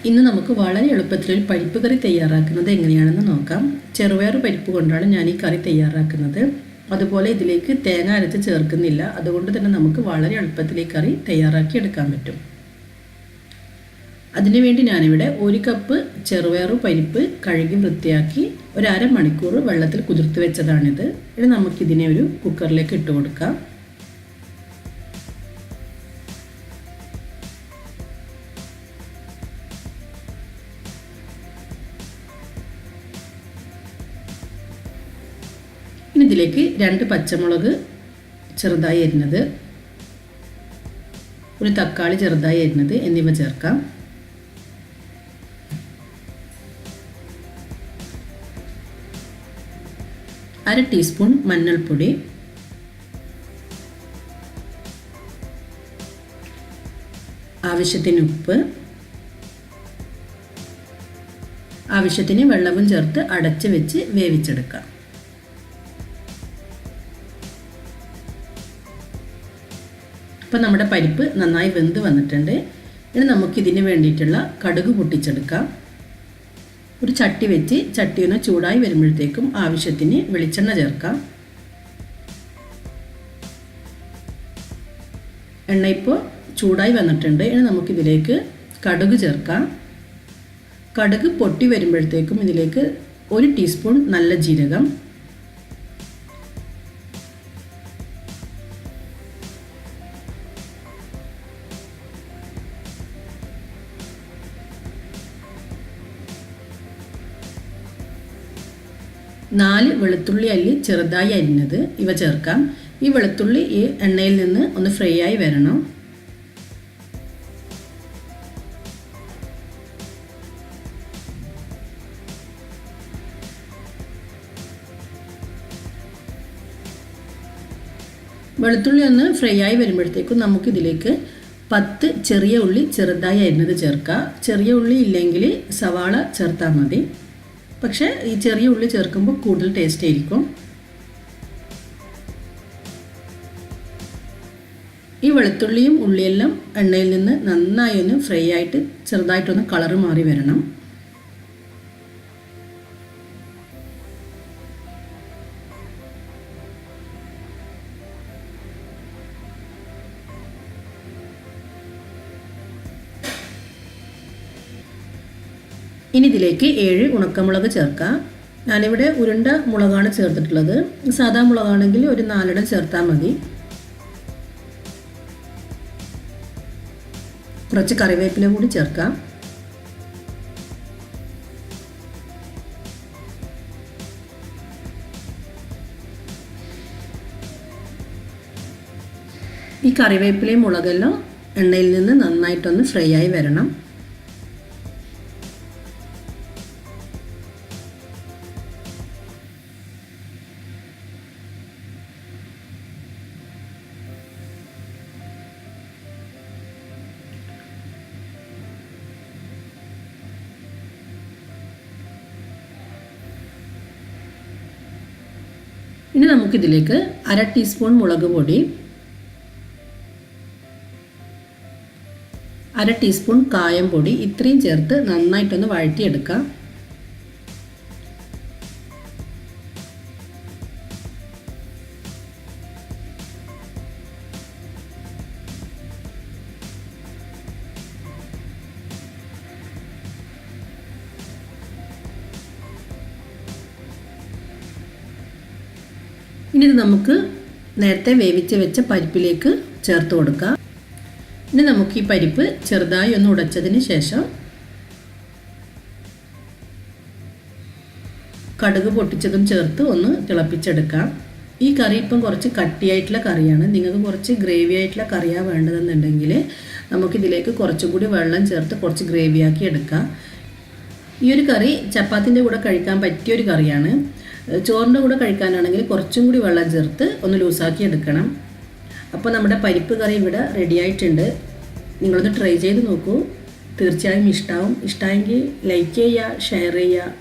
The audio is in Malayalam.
ഇന്ന് നമുക്ക് വളരെ എളുപ്പത്തിൽ ഒരു പരിപ്പ് കറി തയ്യാറാക്കുന്നത് എങ്ങനെയാണെന്ന് നോക്കാം. ചെറുപയർ പരിപ്പ് കൊണ്ടാണ് ഞാൻ ഈ കറി തയ്യാറാക്കുന്നത്. അതുപോലെ ഇതിലേക്ക് തേങ്ങ അരച്ച് ചേർക്കുന്നില്ല. അതുകൊണ്ട് തന്നെ നമുക്ക് വളരെ എളുപ്പത്തിൽ ഈ കറി തയ്യാറാക്കി എടുക്കാൻ പറ്റും. അതിനുവേണ്ടി ഞാനിവിടെ 1 കപ്പ് ചെറുപയർ പരിപ്പ് കഴുകി വൃത്തിയാക്കി ഒരു അരമണിക്കൂർ വെള്ളത്തിൽ കുതിർത്ത് വെച്ചതാണിത്. ഇനി നമുക്കിതിനെ ഒരു കുക്കറിലേക്ക് ഇട്ട് കൊടുക്കാം. ഇനി ഇതിലേക്ക് 2 പച്ചമുളക് ചെറുതായി അരിഞ്ഞത്, ഒരു തക്കാളി ചെറുതായി അരിഞ്ഞത് എന്നിവ ചേർക്കാം. അര ടീസ്പൂൺ മഞ്ഞൾപ്പൊടി, ആവശ്യത്തിന് ഉപ്പ്, ആവശ്യത്തിന് വെള്ളവും ചേർത്ത് അടച്ച് വെച്ച് വേവിച്ചെടുക്കാം. അപ്പോൾ നമ്മുടെ പരിപ്പ് നന്നായി വെന്ത് വന്നിട്ടുണ്ട്. ഇനി നമുക്കിതിന് വേണ്ടിയിട്ടുള്ള കടുക് പൊട്ടിച്ചെടുക്കാം. ഒരു ചട്ടി വെച്ച് ചട്ടി ഒന്ന് ചൂടായി വരുമ്പോഴത്തേക്കും ആവശ്യത്തിന് വെളിച്ചെണ്ണ ചേർക്കാം. എണ്ണ ഇപ്പോൾ ചൂടായി വന്നിട്ടുണ്ട്. ഇനി നമുക്കിതിലേക്ക് കടുക് ചേർക്കാം. കടുക് പൊട്ടി വരുമ്പോഴത്തേക്കും ഇതിലേക്ക് 1 ടീസ്പൂൺ നല്ല ജീരകം, നാല് വെളുത്തുള്ളി അല്ലി ചെറുതായി അരിഞ്ഞത് ഇവ ചേർക്കാം. ഈ വെളുത്തുള്ളി ഈ എണ്ണയിൽ നിന്ന് ഒന്ന് ഫ്രൈ ആയി വരണം. വെളുത്തുള്ളി ഒന്ന് ഫ്രൈ ആയി വരുമ്പോഴത്തേക്കും നമുക്കിതിലേക്ക് 10 ചെറിയ ഉള്ളി ചെറുതായി അരിഞ്ഞത് ചേർക്കാം. ചെറിയ ഉള്ളി ഇല്ലെങ്കിൽ സവാള ചേർത്താൽ മതി. പക്ഷേ ഈ ചെറിയ ഉള്ളി ചേർക്കുമ്പോൾ കൂടുതൽ ടേസ്റ്റ് ആയിരിക്കും. ഈ വെളുത്തുള്ളിയും ഉള്ളിയെല്ലാം എണ്ണയിൽ നിന്ന് നന്നായി ഒന്ന് ഫ്രൈ ആയിട്ട് ചെറുതായിട്ടൊന്ന് കളർ മാറി വരണം. ഇനി ഇതിലേക്ക് 7 ഉണക്കമുളക് ചേർക്കാം. ഞാനിവിടെ ഉരുണ്ട മുളകാണ് ചേർത്തിട്ടുള്ളത്. സാധാ മുളകാണെങ്കിൽ ഒരു 4 ചേർത്താൽ മതി. കുറച്ച് കറിവേപ്പില കൂടി ചേർക്കാം. ഈ കറിവേപ്പിലയും മുളകെല്ലാം എണ്ണയിൽ നിന്ന് നന്നായിട്ടൊന്ന് ഫ്രൈ ആയി വരണം. ഇനി നമുക്കിതിലേക്ക് അര ടീസ്പൂൺ മുളക് പൊടി, അര ടീസ്പൂൺ കായം പൊടി ഇത്രയും ചേർത്ത് നന്നായിട്ടൊന്ന് വഴറ്റിയെടുക്കാം. ഇനി ഇത് നമുക്ക് നേരത്തെ വേവിച്ച് വെച്ച പരിപ്പിലേക്ക് ചേർത്ത് കൊടുക്കാം. ഇനി നമുക്ക് ഈ പരിപ്പ് ചെറുതായി ഒന്ന് ഉടച്ചതിന് ശേഷം കടുക് പൊട്ടിച്ചതും ചേർത്ത് ഒന്ന് തിളപ്പിച്ചെടുക്കാം. ഈ കറി ഇപ്പം കുറച്ച് കട്ടിയായിട്ടുള്ള കറിയാണ്. നിങ്ങൾക്ക് കുറച്ച് ഗ്രേവി ആയിട്ടുള്ള കറിയാണ് വേണ്ടതെന്നുണ്ടെങ്കിൽ നമുക്കിതിലേക്ക് കുറച്ചുകൂടി വെള്ളം ചേർത്ത് കുറച്ച് ഗ്രേവിയാക്കി എടുക്കാം. ഈ ഒരു കറി ചപ്പാത്തിൻ്റെ കൂടെ കഴിക്കാൻ പറ്റിയൊരു കറിയാണ്. ചോറിൻ്റെ കൂടെ കഴിക്കാനാണെങ്കിൽ കുറച്ചും കൂടി വെള്ളം ചേർത്ത് ഒന്ന് ലൂസാക്കി എടുക്കണം. അപ്പോൾ നമ്മുടെ പരിപ്പ് കറി ഇവിടെ റെഡി ആയിട്ടുണ്ട്. നിങ്ങളൊന്ന് ട്രൈ ചെയ്ത് നോക്കൂ. തീർച്ചയായും ഇഷ്ടമാവും. ഇഷ്ടമായെങ്കിൽ ലൈക്ക് ചെയ്യുക, ഷെയർ ചെയ്യുക.